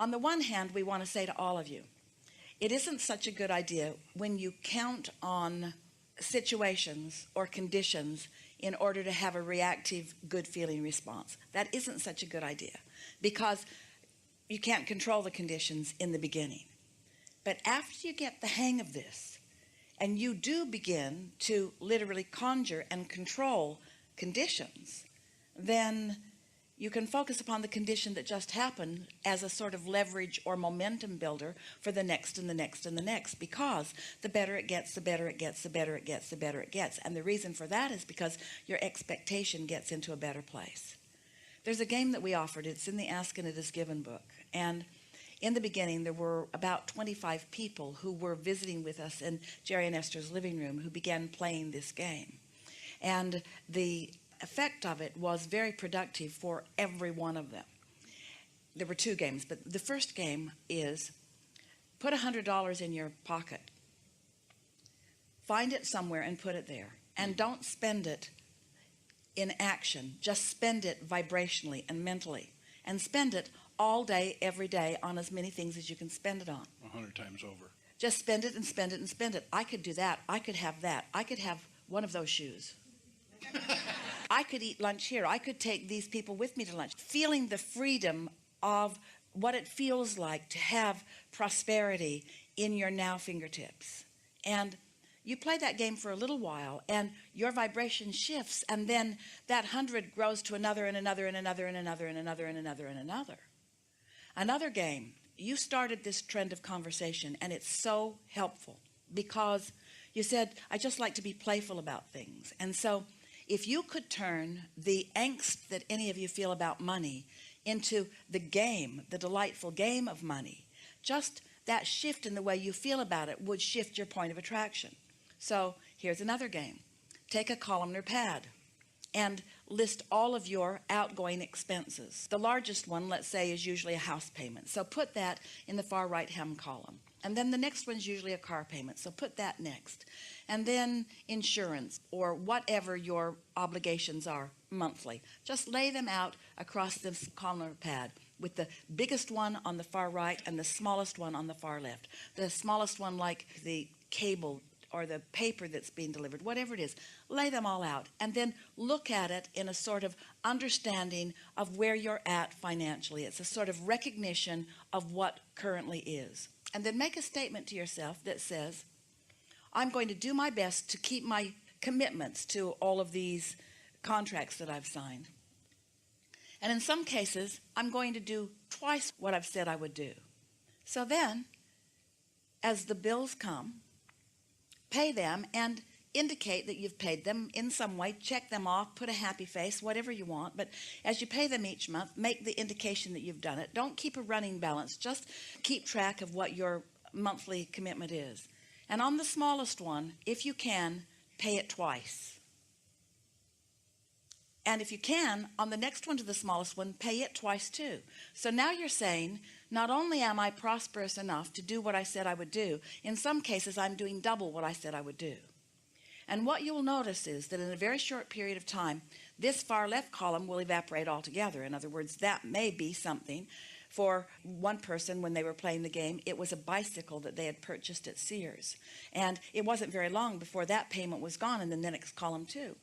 On the one hand, we want to say to all of you, it isn't such a good idea when you count on situations or conditions in order to have a reactive, good feeling response. That isn't such a good idea, because you can't control the conditions in the beginning. But after you get the hang of this, and you do begin to literally conjure and control conditions, then you can focus upon the condition that just happened as a sort of leverage or momentum builder for the next and the next and the next, because the better it gets, the better it gets, the better it gets, the better it gets. And the reason for that is because your expectation gets into a better place. There's a game that we offered. It's in the Ask and It Is Given book. And in the beginning, there were about 25 people who were visiting with us in Jerry and Esther's living room who began playing this game. And the effect of it was very productive for every one of them. There were two games, but the first game is put $100 in your pocket. Find it somewhere and put it there. And don't spend it in action. Just spend it vibrationally and mentally. And spend it all day, every day, on as many things as you can spend it on. 100 times over. Just spend it and spend it and spend it. I could do that. I could have that. I could have one of those shoes. I could eat lunch here. I could take these people with me to lunch. Feeling the freedom of what it feels like to have prosperity in your now fingertips. And you play that game for a little while, and your vibration shifts, and then that 100 grows to another and another and another and another and another and another and another. Another game, you started this trend of conversation, and it's so helpful because you said, I just like to be playful about things. And so if you could turn the angst that any of you feel about money into the game, the delightful game of money, just that shift in the way you feel about it would shift your point of attraction. So here's another game. Take a columnar pad and list all of your outgoing expenses. The largest one, let's say, is usually a house payment. So put that in the far right-hand column. And then the next one's usually a car payment. So put that next. And then insurance or whatever your obligations are monthly. Just lay them out across this columnar pad with the biggest one on the far right and the smallest one on the far left. The smallest one like the cable or the paper that's being delivered, whatever it is, lay them all out and then look at it in a sort of understanding of where you're at financially. It's a sort of recognition of what currently is. And then make a statement to yourself that says, I'm going to do my best to keep my commitments to all of these contracts that I've signed. And in some cases, I'm going to do twice what I've said I would do. So then, as the bills come, pay them and indicate that you've paid them in some way. Check them off, put a happy face, whatever you want. But as you pay them each month, make the indication that you've done it. Don't keep a running balance. Just keep track of what your monthly commitment is. And on the smallest one, if you can, pay it twice. And if you can, on the next one to the smallest one, pay it twice too. So now you're saying, not only am I prosperous enough to do what I said I would do, in some cases I'm doing double what I said I would do. And what you'll notice is that in a very short period of time, this far left column will evaporate altogether. In other words, that may be something. For one person, when they were playing the game, it was a bicycle that they had purchased at Sears. And it wasn't very long before that payment was gone in the next column too.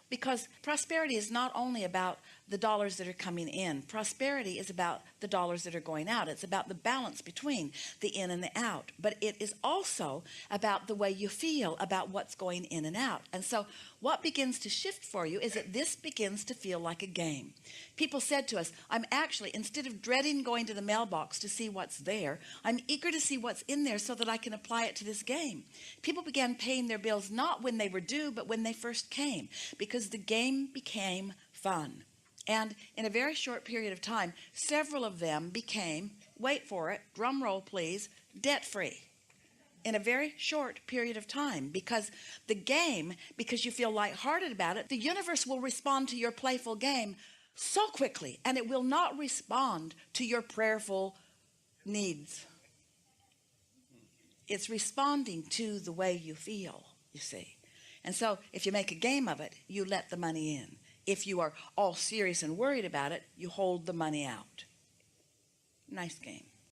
Because prosperity is not only about the dollars that are coming in. Prosperity is about the dollars that are going out. It's about the balance between the in and the out. But it is also about the way you feel about what's going in and out. And so what begins to shift for you is that this begins to feel like a game. People said to us, I'm actually, instead of dreading going to the mailbox to see what's there, I'm eager to see what's in there so that I can apply it to this game. People began paying their bills not when they were due, but when they first came, because the game became fun. And in a very short period of time, several of them became, wait for it, drum roll please, debt-free. In a very short period of time, because the game, because you feel lighthearted about it, the universe will respond to your playful game so quickly, and it will not respond to your prayerful needs. It's responding to the way you feel, you see. And so if you make a game of it, you let the money in. If you are all serious and worried about it, you hold the money out. Nice game.